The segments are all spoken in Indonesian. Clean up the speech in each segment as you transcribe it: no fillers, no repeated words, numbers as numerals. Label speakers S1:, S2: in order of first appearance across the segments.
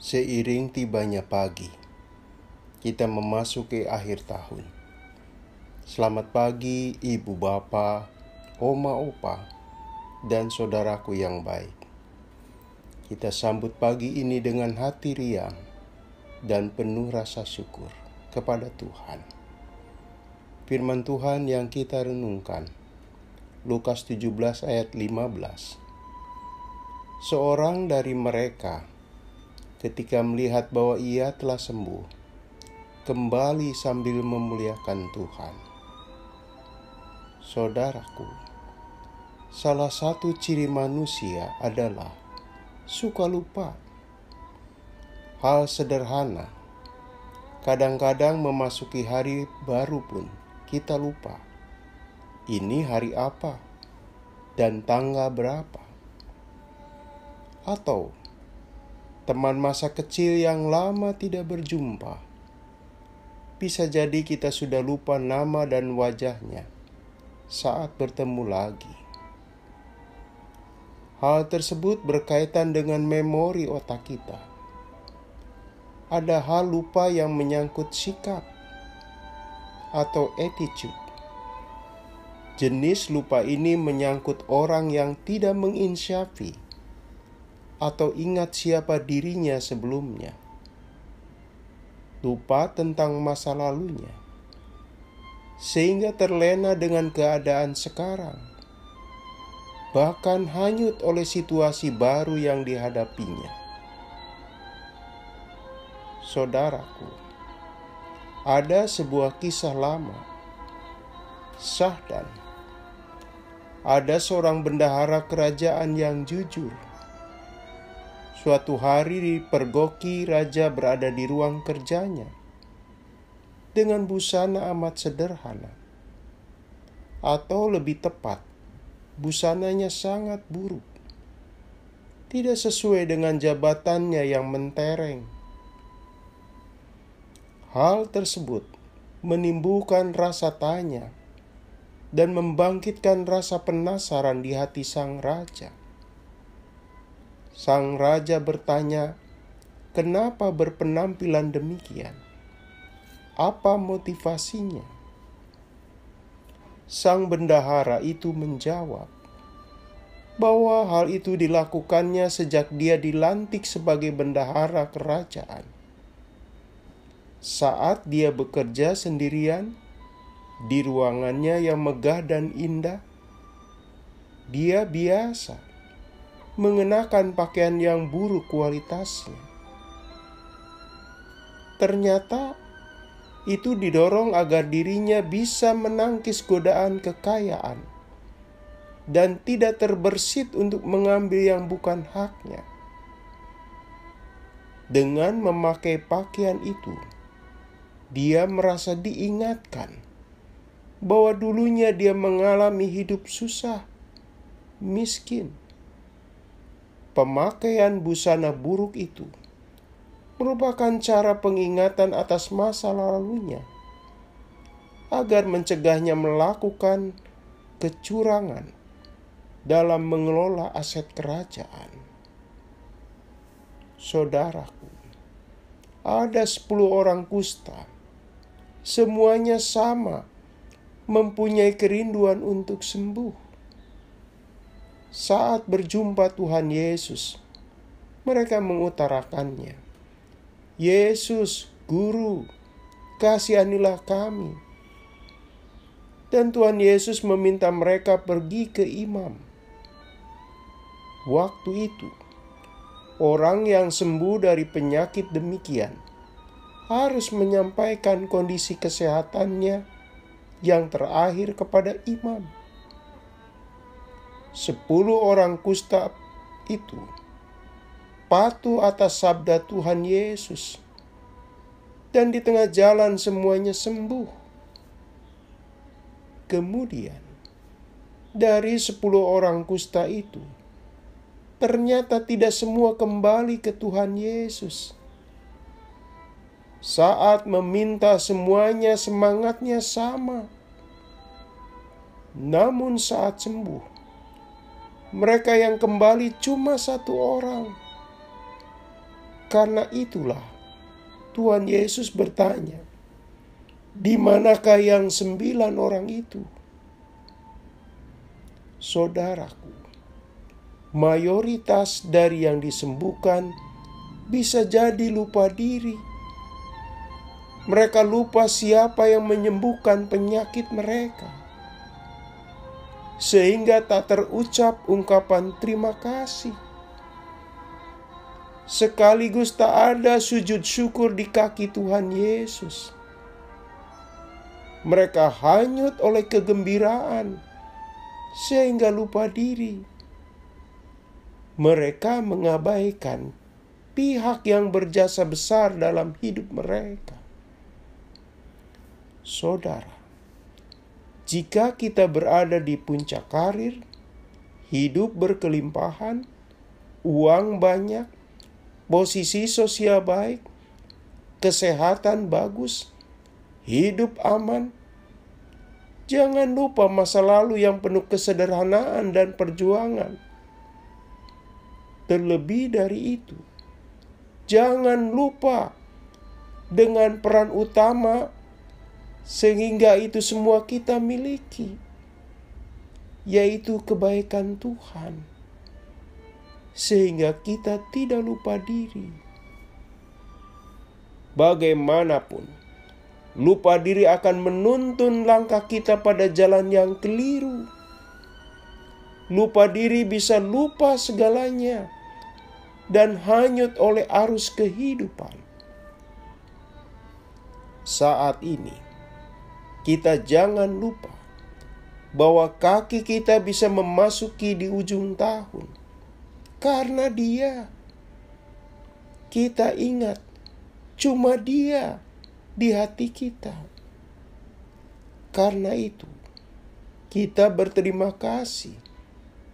S1: Seiring tibanya pagi, kita memasuki akhir tahun. Selamat pagi ibu bapa, oma opa, dan saudaraku yang baik. Kita sambut pagi ini dengan hati riang dan penuh rasa syukur kepada Tuhan. Firman Tuhan yang kita renungkan, Lukas 17 ayat 15. Seorang dari mereka, ketika melihat bahwa ia telah sembuh, kembali sambil memuliakan Tuhan. Saudaraku, salah satu ciri manusia adalah suka lupa. Hal sederhana, kadang-kadang memasuki hari baru pun kita lupa. Ini hari apa dan tanggal berapa? Atau teman masa kecil yang lama tidak berjumpa. Bisa jadi kita sudah lupa nama dan wajahnya saat bertemu lagi. Hal tersebut berkaitan dengan memori otak kita. Ada hal lupa yang menyangkut sikap atau attitude. Jenis lupa ini menyangkut orang yang tidak menginsafi atau ingat siapa dirinya sebelumnya. Lupa tentang masa lalunya, sehingga terlena dengan keadaan sekarang, bahkan hanyut oleh situasi baru yang dihadapinya. Saudaraku, ada sebuah kisah lama, Syahdan. Ada seorang bendahara kerajaan yang jujur. Suatu hari dipergoki raja berada di ruang kerjanya dengan busana amat sederhana. Atau lebih tepat, busananya sangat buruk. Tidak sesuai dengan jabatannya yang mentereng. Hal tersebut menimbulkan rasa tanya dan membangkitkan rasa penasaran di hati sang raja. Sang raja bertanya, kenapa berpenampilan demikian? Apa motivasinya? Sang bendahara itu menjawab bahwa hal itu dilakukannya sejak dia dilantik sebagai bendahara kerajaan. Saat dia bekerja sendirian di ruangannya yang megah dan indah, dia biasa mengenakan pakaian yang buruk kualitasnya. Ternyata itu didorong agar dirinya bisa menangkis godaan kekayaan dan tidak terbersit untuk mengambil yang bukan haknya. Dengan memakai pakaian itu, dia merasa diingatkan bahwa dulunya dia mengalami hidup susah, miskin. Pemakaian busana buruk itu merupakan cara pengingatan atas masa lalunya agar mencegahnya melakukan kecurangan dalam mengelola aset kerajaan. Saudaraku, ada 10 orang kusta. Semuanya sama, mempunyai kerinduan untuk sembuh. Saat berjumpa Tuhan Yesus, mereka mengutarakannya, Yesus, Guru, kasihanilah kami. Dan Tuhan Yesus meminta mereka pergi ke imam. Waktu itu, orang yang sembuh dari penyakit demikian harus menyampaikan kondisi kesehatannya yang terakhir kepada imam. 10 orang kusta itu patuh atas sabda Tuhan Yesus, dan di tengah jalan semuanya sembuh. Kemudian, dari 10 orang kusta itu, ternyata tidak semua kembali ke Tuhan Yesus. Saat meminta semuanya semangatnya sama. Namun saat sembuh, mereka yang kembali cuma 1 orang. Karena itulah Tuhan Yesus bertanya, "Di manakah yang 9 orang itu?" Saudaraku, mayoritas dari yang disembuhkan bisa jadi lupa diri. Mereka lupa siapa yang menyembuhkan penyakit mereka, sehingga tak terucap ungkapan terima kasih. Sekaligus tak ada sujud syukur di kaki Tuhan Yesus. Mereka hanyut oleh kegembiraan sehingga lupa diri. Mereka mengabaikan pihak yang berjasa besar dalam hidup mereka. Saudara, jika kita berada di puncak karir, hidup berkelimpahan, uang banyak, posisi sosial baik, kesehatan bagus, hidup aman, jangan lupa masa lalu yang penuh kesederhanaan dan perjuangan. Terlebih dari itu, jangan lupa dengan peran utama sehingga itu semua kita miliki, yaitu kebaikan Tuhan. Sehingga kita tidak lupa diri. Bagaimanapun, lupa diri akan menuntun langkah kita pada jalan yang keliru. Lupa diri bisa lupa segalanya dan hanyut oleh arus kehidupan. Saat ini, kita jangan lupa bahwa kaki kita bisa memasuki di ujung tahun. Karena Dia, kita ingat, cuma Dia di hati kita. Karena itu, kita berterima kasih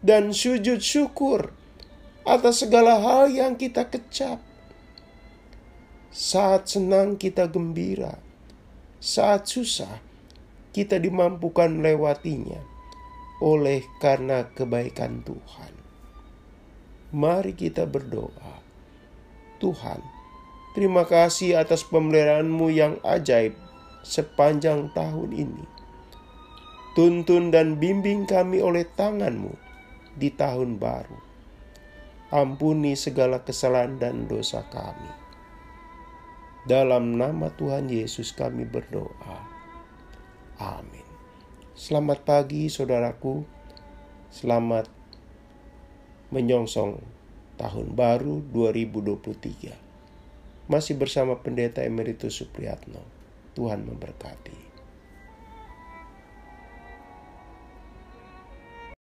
S1: dan sujud syukur atas segala hal yang kita kecap. Saat senang kita gembira, saat susah kita dimampukan melewatinya oleh karena kebaikan Tuhan. Mari kita berdoa. Tuhan, terima kasih atas pemeliharaan-Mu yang ajaib sepanjang tahun ini. Tuntun dan bimbing kami oleh tangan-Mu di tahun baru. Ampuni segala kesalahan dan dosa kami. Dalam nama Tuhan Yesus kami berdoa. Amin. Selamat pagi saudaraku. Selamat menyongsong tahun baru 2023. Masih bersama Pendeta Emeritus Supriyatno. Tuhan memberkati.